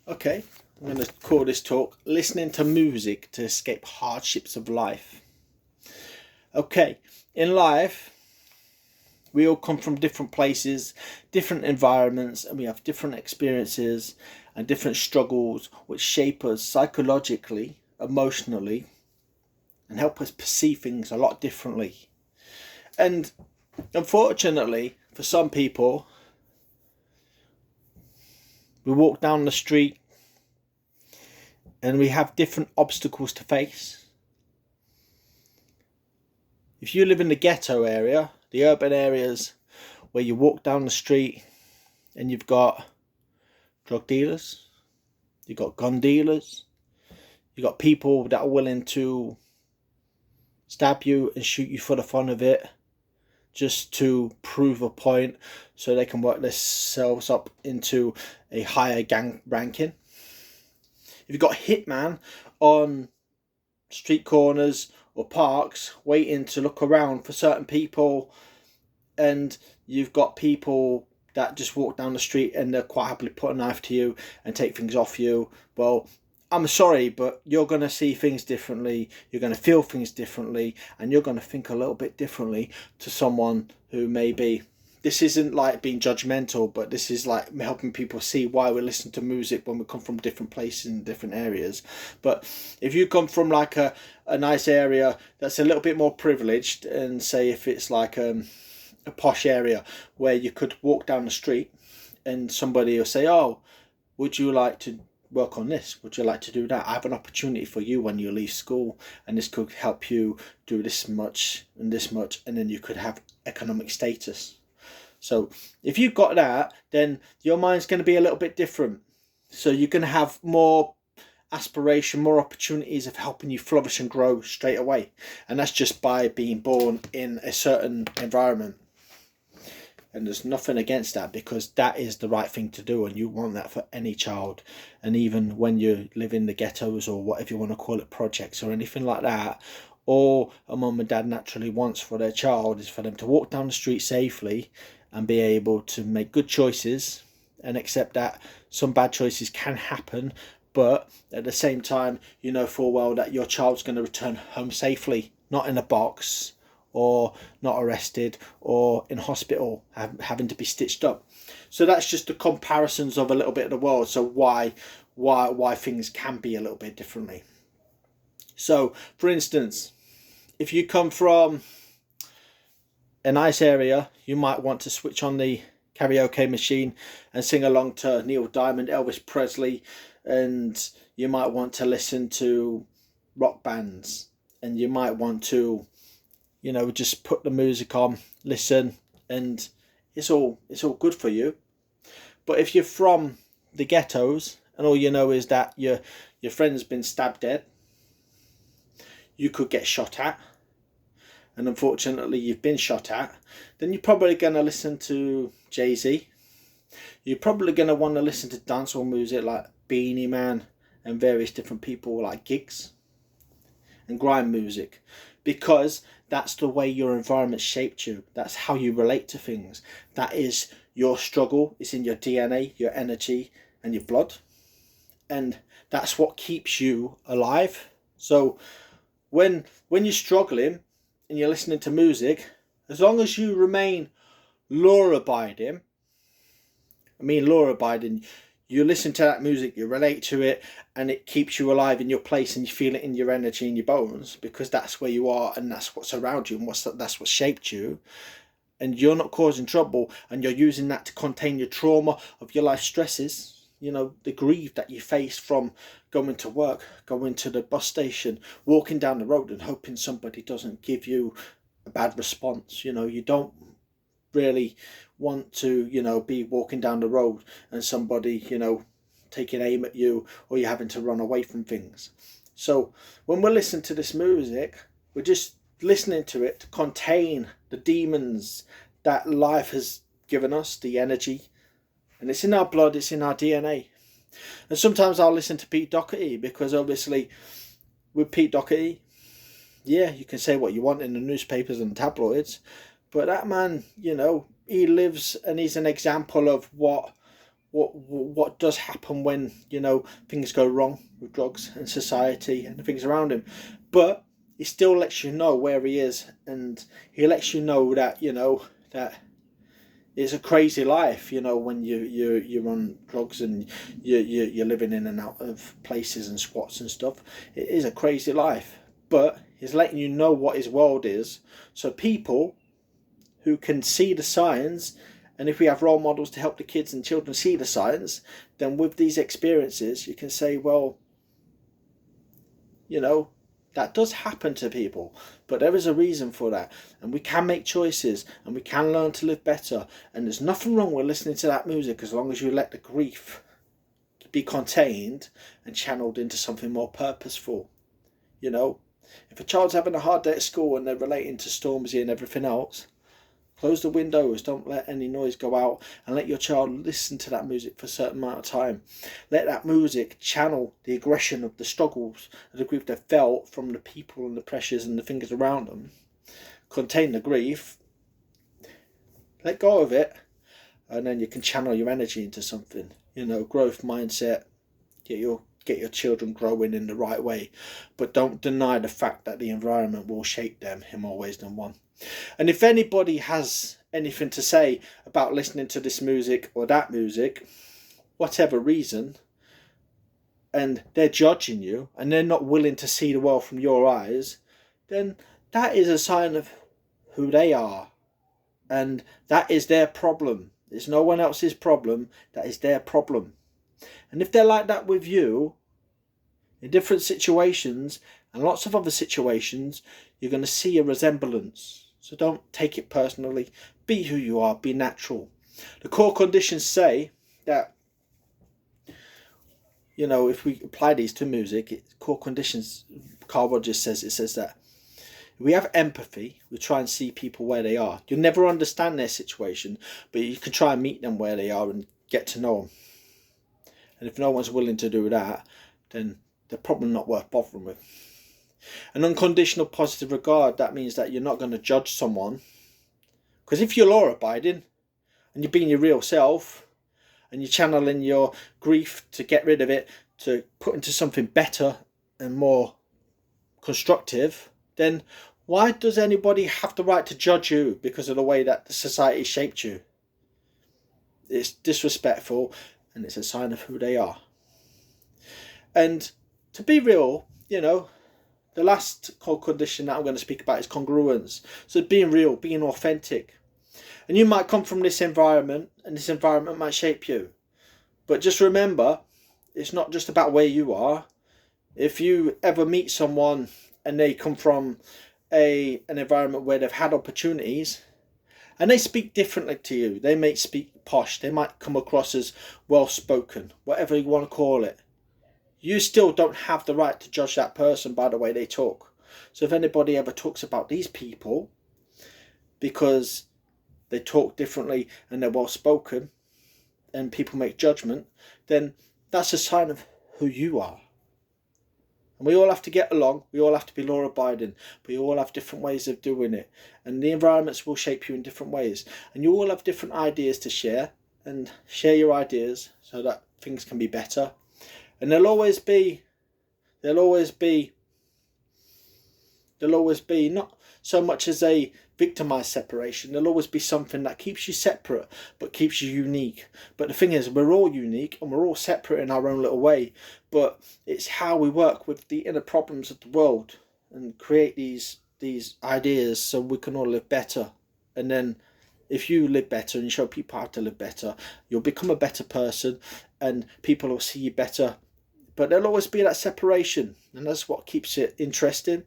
Okay, I'm going to call this talk Listening to Music to Escape Hardships of Life. Okay, in life, we all come from different places, different environments, and we have different experiences and different struggles which shape us psychologically, emotionally, and help us perceive things a lot differently. And unfortunately, for some people, we walk down the street and we have different obstacles to face. If you live in the ghetto area, the urban areas where you walk down the street and you've got drug dealers, you've got gun dealers, you've got people that are willing to stab you and shoot you for the fun of it, just to prove a point so they can work themselves up into a higher gang ranking. If you've got hitman on street corners or parks waiting to look around for certain people, and you've got people that just walk down the street and they're quite happily put a knife to you and take things off you, well, I'm sorry, but you're going to see things differently, you're going to feel things differently, and you're going to think a little bit differently to someone who maybe, this isn't like being judgmental, but this is like helping people see why we listen to music when we come from different places and different areas. But if you come from like a nice area that's a little bit more privileged, and say if it's like a posh area where you could walk down the street and somebody will say, oh, would you like to work on this? Would you like to do that? I have an opportunity for you when you leave school, and this could help you do this much and this much, and then you could have economic status. So if you've got that, then your mind's going to be a little bit different. So you're going to have more aspiration, more opportunities of helping you flourish and grow straight away. And that's just by being born in a certain environment. And there's nothing against that, because that is the right thing to do, and you want that for any child. And even when you live in the ghettos, or whatever you want to call it, projects or anything like that, all a mum and dad naturally wants for their child is for them to walk down the street safely and be able to make good choices, and accept that some bad choices can happen, but at the same time, you know full well that your child's going to return home safely, not in a box, or not arrested, or in hospital having to be stitched up. So that's just the comparisons of a little bit of the world. So why things can be a little bit differently. So for instance, if you come from a nice area, you might want to switch on the karaoke machine and sing along to Neil Diamond, Elvis Presley, and you might want to listen to rock bands, and you might want to, you know, just put the music on, listen, and it's all good for you. But if you're from the ghettos and all you know is that your friend's been stabbed dead, you could get shot at, and unfortunately you've been shot at, then you're probably going to listen to Jay-Z. You're probably going to want to listen to dancehall music like Beanie Man and various different people like Gigs, and grime music, because that's the way your environment shaped you. That's how you relate to things. That is your struggle. It's in your DNA, your energy, and your blood, and that's what keeps you alive. So when you're struggling and you're listening to music, as long as you remain law abiding, you listen to that music, you relate to it, and it keeps you alive in your place, and you feel it in your energy, in your bones, because that's where you are, and that's what's around you, and that's what shaped you. And you're not causing trouble, and you're using that to contain your trauma of your life stresses, you know, the grief that you face from going to work, going to the bus station, walking down the road and hoping somebody doesn't give you a bad response. You know, you don't really want to, you know, be walking down the road and somebody, you know, taking aim at you, or you're having to run away from things. So when we're listening to this music, we're just listening to it to contain the demons that life has given us, the energy, and it's in our blood, it's in our DNA. And sometimes I'll listen to Pete Doherty, because obviously with Pete Doherty, yeah, you can say what you want in the newspapers and tabloids, but that man, you know, he lives and he's an example of what what does happen when, you know, things go wrong with drugs and society and the things around him. But he still lets you know where he is, and he lets you know that, you know, that it's a crazy life, you know, when you're on drugs and you're living in and out of places and squats and stuff. It is a crazy life, but he's letting you know what his world is, so people who can see the signs, and if we have role models to help the kids and children see the signs, then with these experiences you can say, well, you know, that does happen to people, but there is a reason for that, and we can make choices, and we can learn to live better, and there's nothing wrong with listening to that music as long as you let the grief be contained and channeled into something more purposeful. You know, if a child's having a hard day at school and they're relating to Stormzy and everything else, close the windows, don't let any noise go out, and let your child listen to that music for a certain amount of time. Let that music channel the aggression of the struggles, the grief they felt from the people and the pressures and the things around them. Contain the grief, let go of it, and then you can channel your energy into something. You know, growth mindset, get your children growing in the right way, but don't deny the fact that the environment will shape them in more ways than one. And if anybody has anything to say about listening to this music or that music, whatever reason, and they're judging you and they're not willing to see the world from your eyes, then that is a sign of who they are, and that is their problem. It's no one else's problem. That is their problem. And if they're like that with you in different situations and lots of other situations, you're going to see a resemblance. So don't take it personally. Be who you are. Be natural. The core conditions say that, you know, if we apply these to music, core conditions, Carl Rogers says, it says that if we have empathy, we try and see people where they are. You'll never understand their situation, but you can try and meet them where they are and get to know them. And if no one's willing to do that, then they're probably not worth bothering with. An unconditional positive regard, that means that you're not going to judge someone. Because if you're law-abiding and you're being your real self and you're channeling your grief to get rid of it, to put into something better and more constructive, then why does anybody have the right to judge you because of the way that the society shaped you? It's disrespectful, and it's a sign of who they are. And to be real, you know, the last core condition that I'm going to speak about is congruence. So being real, being authentic. And you might come from this environment, and this environment might shape you. But just remember, it's not just about where you are. If you ever meet someone and they come from an environment where they've had opportunities, and they speak differently to you, they may speak posh, they might come across as well-spoken, whatever you want to call it, you still don't have the right to judge that person by the way they talk. So if anybody ever talks about these people because they talk differently and they're well spoken and people make judgment, then that's a sign of who you are. And we all have to get along, we all have to be law abiding, but we all have different ways of doing it, and the environments will shape you in different ways, and you all have different ideas to share, and share your ideas so that things can be better. And there'll always be not so much as a victimized separation. There'll always be something that keeps you separate but keeps you unique. But the thing is, we're all unique and we're all separate in our own little way, but it's how we work with the inner problems of the world and create these ideas so we can all live better. And then if you live better and you show people how to live better, you'll become a better person and people will see you better. But there'll always be that separation, and that's what keeps it interesting.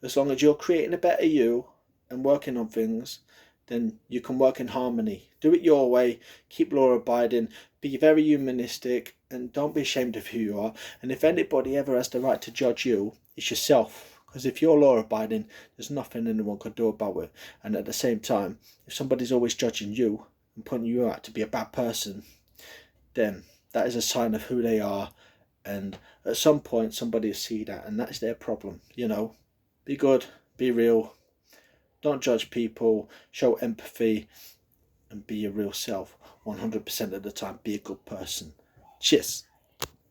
As long as you're creating a better you and working on things, then you can work in harmony. Do it your way, keep law abiding, be very humanistic, and don't be ashamed of who you are. And if anybody ever has the right to judge you, it's yourself. Because if you're law abiding, there's nothing anyone can do about it. And at the same time, if somebody's always judging you and putting you out to be a bad person, then that is a sign of who they are. And at some point somebody will see that, and that's their problem. You know, be good, be real, don't judge people, show empathy, and be your real self 100% of the time. Be a good person. Cheers.